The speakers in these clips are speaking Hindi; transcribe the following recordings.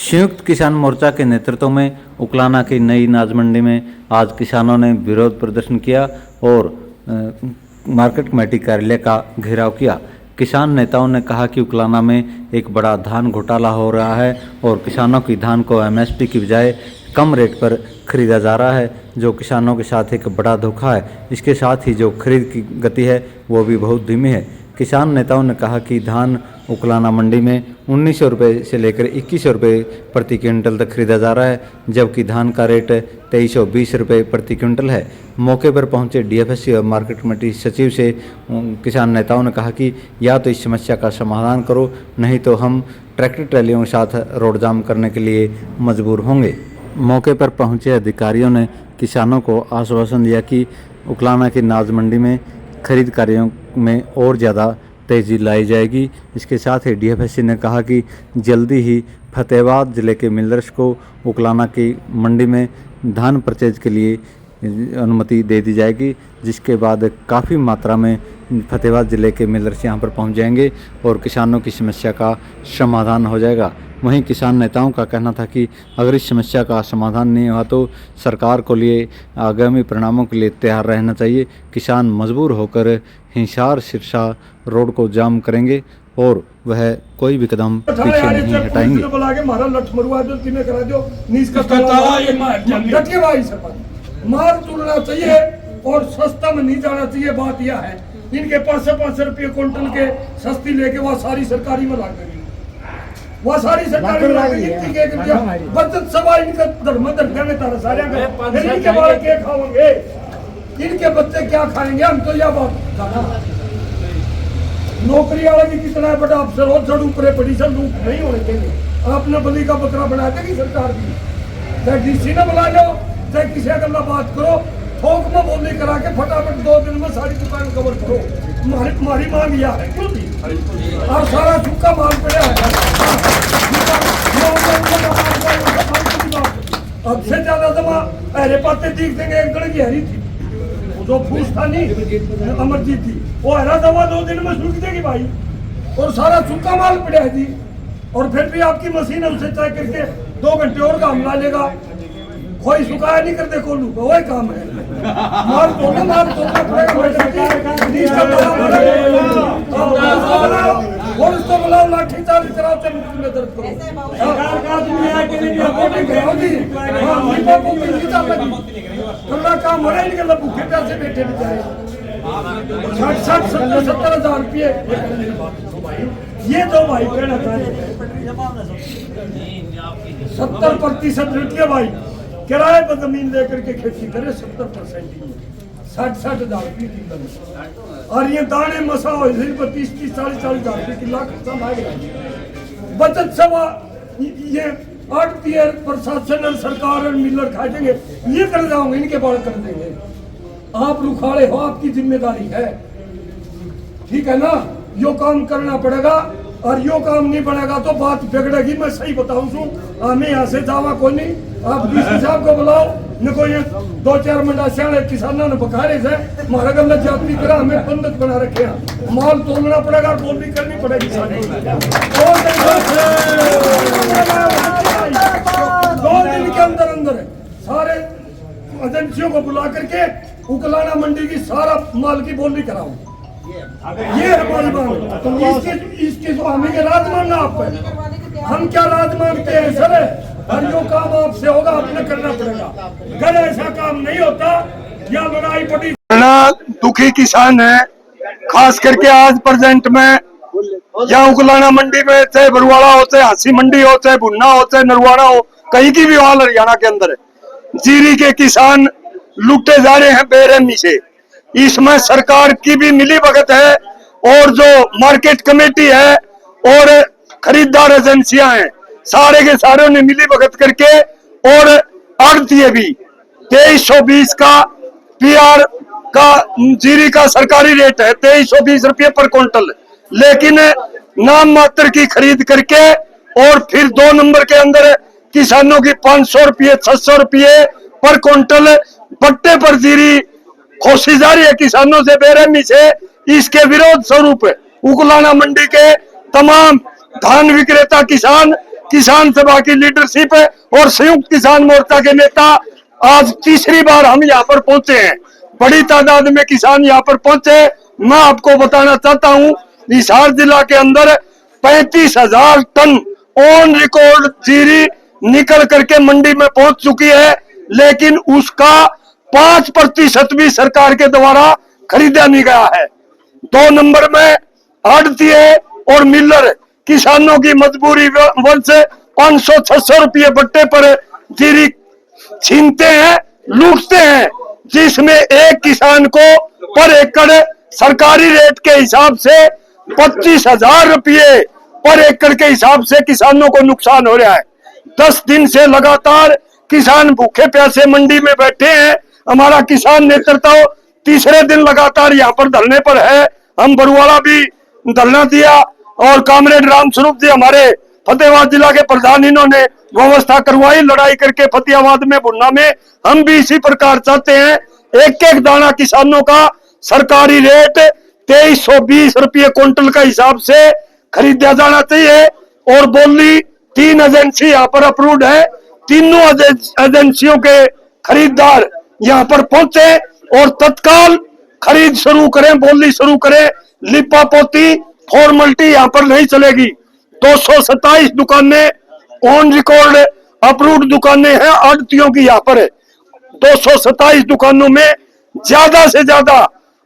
संयुक्त किसान मोर्चा के नेतृत्व में उकलाना की नई अनाज मंडी में आज किसानों ने विरोध प्रदर्शन किया और मार्केट कमेटी कार्यालय का घेराव किया। किसान नेताओं ने कहा कि उकलाना में एक बड़ा धान घोटाला हो रहा है और किसानों की धान को एमएसपी की बजाय कम रेट पर खरीदा जा रहा है, जो किसानों के साथ एक बड़ा धोखा है। इसके साथ ही जो खरीद की गति है वो भी बहुत धीमी है। किसान नेताओं ने कहा कि धान उकलाना मंडी में 1900 रुपये से लेकर 2100 रुपये प्रति क्विंटल तक खरीदा जा रहा है, जबकि धान का रेट 2320 रुपये प्रति क्विंटल है। मौके पर पहुंचे डीएफएससी और मार्केट कमेटी सचिव से किसान नेताओं ने कहा कि या तो इस समस्या का समाधान करो, नहीं तो हम ट्रैक्टर ट्रैलियों के साथ रोड जाम करने के लिए मजबूर होंगे। मौके पर पहुंचे अधिकारियों ने किसानों को आश्वासन दिया कि उकलाना की अनाज मंडी में खरीद कार्यों में और ज़्यादा तेज़ी लाई जाएगी। इसके साथ ही डीएफएससी ने कहा कि जल्दी ही फतेहाबाद जिले के मिलर्स को उकलाना की मंडी में धान परचेज के लिए अनुमति दे दी जाएगी, जिसके बाद काफ़ी मात्रा में फतेहाबाद जिले के मिलर्स यहां पर पहुंच जाएंगे और किसानों की समस्या का समाधान हो जाएगा। वहीं किसान नेताओं का कहना था कि अगर इस समस्या का समाधान नहीं हुआ तो सरकार को लिए आगामी परिणामों के लिए तैयार रहना चाहिए। किसान मजबूर होकर हिसार सिरसा रोड को जाम करेंगे और वह कोई भी कदम पीछे नहीं हटाएंगे। मार तुलना चाहिए और सस्ता में नहीं जाना चाहिए। बात यह है इनके 500 रुपये क्विंटल के सस्ती लेके वह सारी सरकारी में लाग गई, वह सारी सरकारी में लाग गई। बचत सभा इनका धर्म में तारा सारे इनके बारे क्या खाओगे, इनके बच्चे क्या खाएंगे। हम तो यह बात नौकरी वाला भी कितना बड़ा अफसर हो, जड़ ऊपर बड़ी सब लूट नहीं होने चाहिए। आपने बलि का बकरा बना देगी सरकार भी, चाहे डीसी ने बुला लो चाहे किसी अगला बात करो, थोक में बोली करा के फटाफट 2 दिन में सारी दुकान कवर करो। हमारी मांग यह है क्यों भी और सारा सूखा माल पड़ा है। अब से ज्यादा जमा अरे पाते दिख देंगे। एक गण की हरी थी जो फूस था नहीं अमरजीत थी, वो हरा दवा 2 दिन में सूख देगी भाई, और सारा सूखा माल पड़ा है जी। और फिर भी आपकी मशीन है उसे तय करके 2 घंटे और काम ला लेगा। कोई सुखाया नहीं करते कोलू का वही काम है। मार तो और उसको बुलाओ लाठी चार्ज कराओ में दर्द करो। काम हो रहा है इनके लिए भूखे प्यासे बैठे बेचारे 60 70 हजार रुपये ये तो भाई कहना था 70% रुपये भाई किराए पर जमीन लेकर के खेती करे 70% 60 हजार रुपये की। और ये दाने मसा हो 30 40 हजार रुपये किला खर्चा मांगे। बचत सभा ये 8 टीयर प्रशासन और सरकार और मिलर खा देंगे, ये कर जाओगे इनके बाल कर देंगे। आप रुखाड़े हो, आपकी जिम्मेदारी है, ठीक है ना। यो काम करना पड़ेगा और यो काम नहीं बनेगा तो बात बिगड़ेगी। मैं सही बताऊं छू, हमें यहाँ से जावा कोई नहीं। आप डीसी साहब को बुलाओ, न कोई 2-4 मंडा सियाने किसानों ने बखारे से हमारा गलत जाति करा, हमें बंधक बना रखे। माल तोड़ना पड़ेगा, बोली करनी पड़ेगी। 2 दिन के अंदर अंदर सारे एजेंसियों को बुला करके उकलाना मंडी की सारा माल की बोली कराओ। ये हमारी मांग। इसकी जो हमें राज मांगना आप पे, हम क्या राज मांगते हैं सर। और जो काम आपसे होगा आपने करना पड़ेगा। अगर ऐसा काम नहीं होता या लड़ाई पड़ी। दुखी किसान है, खास करके आज प्रेजेंट में या उकलाना मंडी में, चाहे बरुआड़ा हो, चाहे हासी मंडी हो, चाहे भुन्ना हो, चाहे नरवाड़ा हो, कहीं की भी हाल हरियाणा के अंदर जीरी के किसान लूटे जा रहे हैं बेरहमी से। इसमें सरकार की भी मिली भगत है और जो मार्केट कमेटी है और खरीदार एजेंसियां हैं, सारे के सारे ने मिली भगत करके और आड़तिये भी 2320 का पीआर का जीरी का सरकारी रेट है 2320 रुपये पर क्विंटल, लेकिन नाम मात्र की खरीद करके और फिर 2 नंबर के अंदर किसानों की 500 रुपये 600 रुपये पर क्विंटल पट्टे पर जीरी खोसी जा रही है किसानों से बेरहमी से। इसके विरोध स्वरूप उकलाना मंडी के तमाम धान विक्रेता किसान किसान सभा की लीडरशिप और संयुक्त किसान मोर्चा के नेता आज तीसरी बार हम यहाँ पर पहुंचे हैं। बड़ी तादाद में किसान यहाँ पर पहुंचे। मैं आपको बताना चाहता हूँ, हिसार जिला के अंदर 35,000 टन ऑन रिकॉर्ड जीरी निकल करके मंडी में पहुंच चुकी है, लेकिन उसका 5% भी सरकार के द्वारा खरीदा नहीं गया है। 2 नंबर में आड़तीये और मिलर किसानों की मजबूरी वंश 500-600 रुपये बट्टे पर जीरी छीनते हैं, लूटते हैं, जिसमें एक किसान को पर एकड़ सरकारी रेट के हिसाब से 25,000 रुपये पर एकड़ के हिसाब से किसानों को नुकसान हो रहा है। 10 दिन से लगातार किसान भूखे प्यासे मंडी में बैठे हैं। हमारा किसान नेतृत्व तीसरे दिन लगातार यहाँ पर धरने पर है। हम बरुआला भी धरना दिया और कामरेड रामस्वरूप जी हमारे फतेहाबाद जिला के प्रधान, इन्होंने व्यवस्था करवाई लड़ाई करके फतेहाबाद में, भुन्ना में। हम भी इसी प्रकार चाहते हैं, एक एक दाना किसानों का सरकारी रेट 2320 रुपये क्विंटल का हिसाब से खरीदा जाना चाहिए। और बोली 3 एजेंसी यहाँ पर अप्रूव्ड है, तीनों एजेंसियों के खरीदार यहाँ पर पहुंचे और तत्काल खरीद शुरू करें, बोली शुरू करें। लिपा पोती फॉर्मेलिटी यहाँ पर नहीं चलेगी। 227 दुकानें ऑन रिकॉर्ड अप्रूव्ड दुकानें हैं आड़तियों की यहाँ पर। 227 दुकानों में ज्यादा से ज्यादा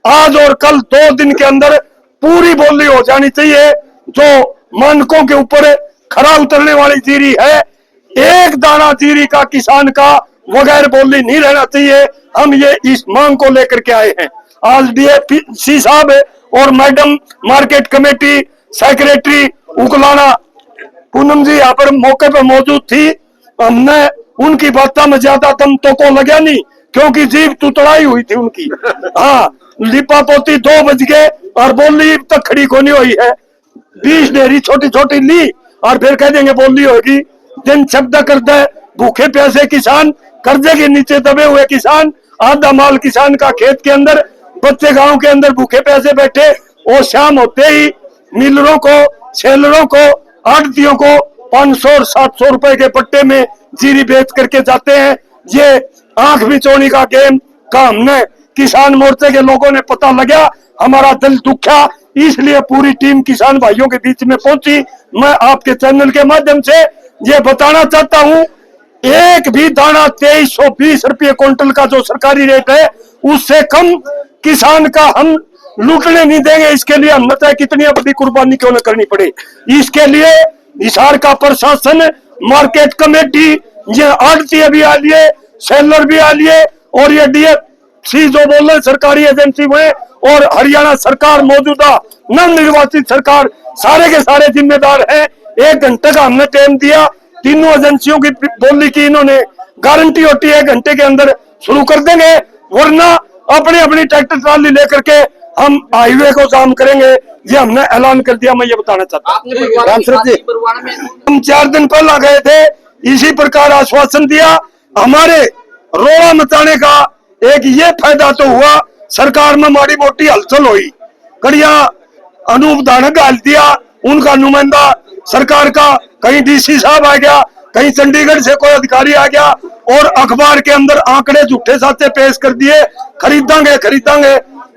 आज और कल 2 दिन के अंदर पूरी बोली हो जानी चाहिए। जो मानकों के ऊपर खरा उतरने वाली जीरी है, एक दाना जीरी का किसान का बगैर बोली नहीं रहना चाहिए। हम ये इस मांग को लेकर के आए हैं। आज डीएफसी साहब और madam market committee secretary Uklana Poonam ji यहाँ पर मौके पर मौजूद थी। हमने उनकी बातों में ज्यादा दम तो को लगा नहीं, क्योंकि जीभ तुतड़ाई हुई थी उनकी। हाँ, लिपा पोती 2 बज गए और बोली तक खड़ी कोनी हुई है। 20 डेरी छोटी छोटी ली और फिर कह देंगे बोली होगी। दिन शब्द करते भूखे प्यासे किसान, कर्जे के नीचे दबे हुए किसान, आधा माल किसान का खेत के अंदर, बच्चे गांव के अंदर भूखे प्यासे बैठे। और शाम होते ही मिलरों को, सेलरों को, आड़तियों को 500 और 700 रुपए के पट्टे में जीरी बेच करके जाते हैं। ये आंख बिचौनी का गेम का हमने किसान मोर्चे के लोगों ने पता लगा, हमारा दिल दुखा, इसलिए पूरी टीम किसान भाइयों के बीच में पहुंची। मैं आपके चैनल के माध्यम से ये बताना चाहता हूं, एक भी दाना 2320 रुपये क्विंटल का जो सरकारी रेट है, उससे कम किसान का हम लूटने नहीं देंगे। इसके लिए हम चाहे कितनी बड़ी कुर्बानी क्यों न करनी पड़े। इसके लिए हिसार का प्रशासन, मार्केट कमेटी, ये आड़ती भी आ लिए, सेलर भी आ लिए, और ये डीएफसी जो बोल रहे सरकारी एजेंसी में, और हरियाणा सरकार मौजूदा नव निर्वाचित सरकार, सारे के सारे जिम्मेदार हैं। 1 घंटे का हमने टाइम दिया, तीनों एजेंसियों की बोली की इन्होंने गारंटी होती है 1 घंटे के अंदर शुरू कर देंगे, वरना अपनी अपनी ट्रैक्टर ट्राली लेकर के हम हाईवे को जाम करेंगे। ये हमने ऐलान कर दिया। मैं ये बताना चाहता हूँ, रामसरत जी, हम 4 दिन पहला गए थे, इसी प्रकार आश्वासन दिया। हमारे रोड़ा मचाने का एक ये फायदा तो हुआ, सरकार में माड़ी मोटी हलचल हुई, कड़िया अनूप दानक डाल दिया, उनका नुमाइंदा सरकार का, कहीं डीसी साहब आ गया, कहीं चंडीगढ़ से कोई अधिकारी आ गया, और अखबार के अंदर आंकड़े झूठे साथे पेश कर दिए, खरीदांगे खरीदांगे,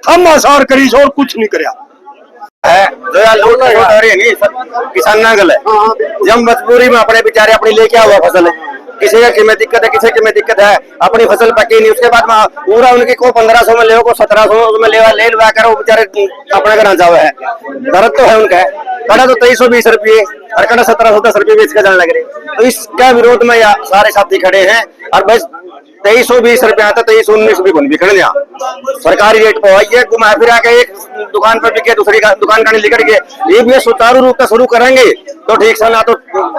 हम आसार करी और कुछ नहीं कराया है। किसान ना गल है, जब मजबूरी में अपने बेचारे अपनी लेके हुआ फसल है, किसी के में दिक्कत है, किसी के में दिक्कत है, अपनी फसल पकी नहीं, उसके बाद में पूरा उनकी को 1500 में ले, को 1700 में ले लगा कर वो बेचारे अपने घर जावे है। दर्द तो है उनका, कड़ा तो 2320 रुपये और कड़ा 1710 रुपये बेच के जाने लग रहे। तो इसका विरोध में सारे साथी खड़े हैं। और बस 2320 रुपया आता, 2319 भी बन भी खड़े यहाँ सरकारी रेट पर है। घुमा फिरा के एक दुकान पर बिके, दूसरी दुकान का नहीं लेकर के, ये भी सुचारू रूप से शुरू करेंगे तो ठीक से, ना तो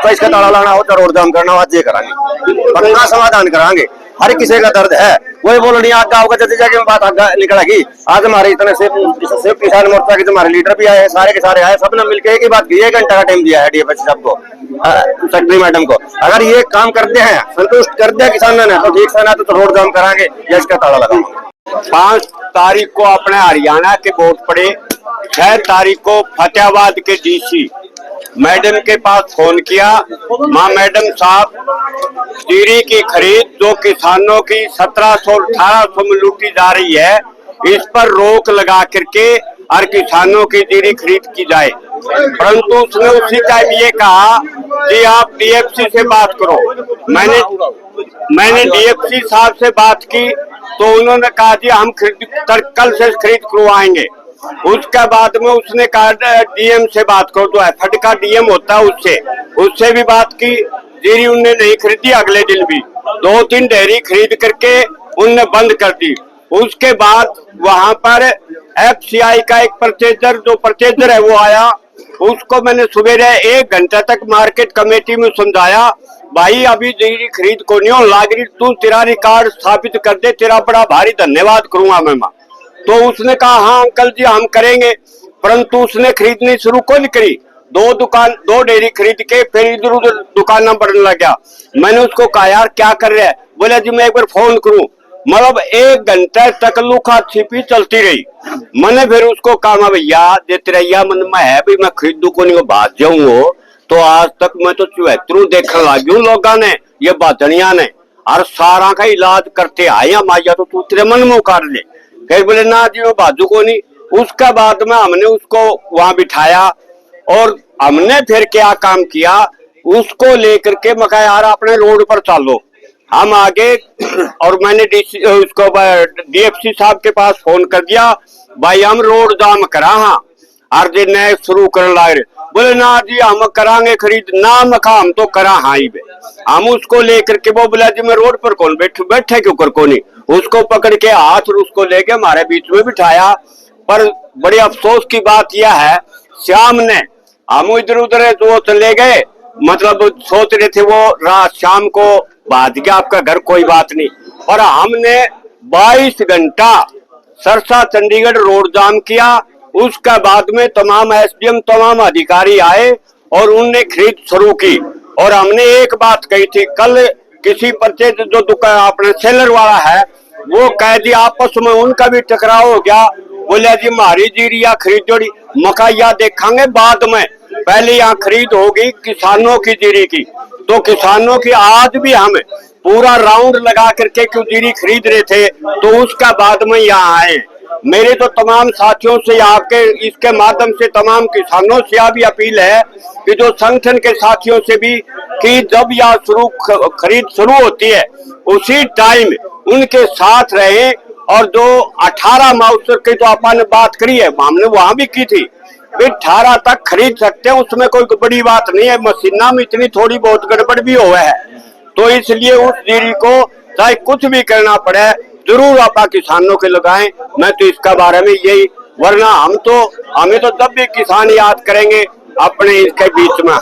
इसका ताला लाना हो, रोड जाम करना हो, ये कराएंगे, पक्का समाधान कराएंगे। हर किसी का दर्द है, वही बोलो नहीं आगे होगा, जल्दी जाके बात आगे निकलेगी। आज हमारे इतने सिर्फ किसान मोर्चा के हमारे लीडर भी आए, सारे के सारे आए, सबने मिलकर एक ही बात की, 1 घंटा का टाइम दिया है डीएफसी साहब को, सेक्रेटरी मैडम को। अगर ये काम करते हैं, संतुष्ट कर दिया किसानों ने, तो ठीक से, ना तो रोड जाम कराएंगे या इसका ताला लगाएंगे। 5 तारीख को अपने हरियाणा के वोट पड़े, 6 तारीख को फतेहाबाद के डीसी मैडम के पास फोन किया, माँ मैडम साहब जीरी की खरीद जो किसानों की 1700-1800 में लूटी जा रही है, इस पर रोक लगा करके और किसानों की जीरी खरीद की जाए। परंतु उसने उसी टाइम ये कहा कि आप डीएफसी से बात करो। मैंने डीएफसी साहब से बात की तो उन्होंने कहा जी हम कल से खरीद करवाएंगे। उसके बाद में उसने कहा डीएम से बात करो, तो एफएड का डीएम होता है उससे भी बात की। जीरी उनने नहीं खरीदी, अगले दिन भी 2-3 डेयरी खरीद करके उनने बंद कर दी। उसके बाद वहां पर एफसीआई का एक परचेजर है वो आया, उसको मैंने सुबह 1 घंटा तक मार्केट कमेटी में समझाया, भाई अभी जीरी खरीद को नहीं हो लाग रही, तू तेरा रिकॉर्ड स्थापित कर दे, तेरा बड़ा भारी धन्यवाद करूंगा मैं। तो उसने कहा हाँ अंकल जी हम करेंगे, परंतु उसने खरीदनी शुरू को नहीं करी। 2 डेयरी खरीद के फिर इधर उधर दुकाना बढ़ने लगा। मैंने उसको कहा यार क्या कर रहा है, बोला जी मैं एक बार फोन करूं। मतलब 1 घंटे तक लुका छिपी चलती रही। मैंने फिर उसको कहा भैया देते रहिया मन में है भी मैं खरीदू को नहीं बात जाऊंगो, तो आज तक मैं तो चुहत्तरू देखने लगी हूँ लोगों ने, ये बातनिया ने, और सारा का इलाज करते आए माया, तो तू तेरे मन में उकार ले। फिर बोले ना जी मैं बाजू को नहीं। उसके बाद में हमने उसको वहां बिठाया और हमने फिर क्या काम किया, उसको लेकर के मैं कहा यार अपने रोड पर चलो, हम आगे। और मैंने उसको डीएफसी साहब के पास फोन कर दिया, भाई हम रोड जाम करा हाँ और दिन शुरू करने लग रहे। बोले ना जी हम करांगे खरीद ना, मखा हम तो करा हाँ ही। हम उसको लेकर के वो बोला जी मैं रोड पर कौन बैठे क्यों कर को नहीं, उसको पकड़ के हाथ और उसको लेके हमारे बीच में बिठाया। पर बड़े अफसोस की बात यह है, शाम ने हम इधर उधर तो चले गए, मतलब सोच रहे थे वो रात शाम को बात गया आपका घर कोई बात नहीं, और हमने 22 घंटा सरसा चंडीगढ़ रोड जाम किया। उसके बाद में तमाम एसडीएम तमाम अधिकारी आए और उनने खरीद शुरू की। और हमने एक बात कही थी, कल किसी परचेज जो दुकान अपने सेलर वाला है वो कह दिया आपस में उनका भी टकराव हो गया। बोलिया जी हमारी जीरिया खरीद जोड़ी, मकाइया देखेंगे बाद में, पहले यहाँ खरीद होगी किसानों की जीरी की। तो किसानों की आज भी हम पूरा राउंड लगा करके क्यों जीरी खरीद रहे थे, तो उसका बाद में यहाँ आए। मेरे तो तमाम साथियों से आपके इसके माध्यम से तमाम किसानों से यह भी अपील है कि जो संगठन के साथियों से भी कि जब यह खरीद शुरू होती है उसी टाइम उनके साथ रहे। और जो 18 माउसर की तो अपन ने बात करी है, हमने वहां भी की थी, 18 तक खरीद सकते हैं, उसमें कोई बड़ी बात नहीं है। मशीना में इतनी थोड़ी बहुत गड़बड़ भी हुआ है, तो इसलिए उस जीरी को चाहे कुछ भी करना पड़े जरूर आप किसानों के लगाएं। मैं तो इसका बारे में यही, वरना हमें तो तब भी किसान याद करेंगे अपने इसके बीच में।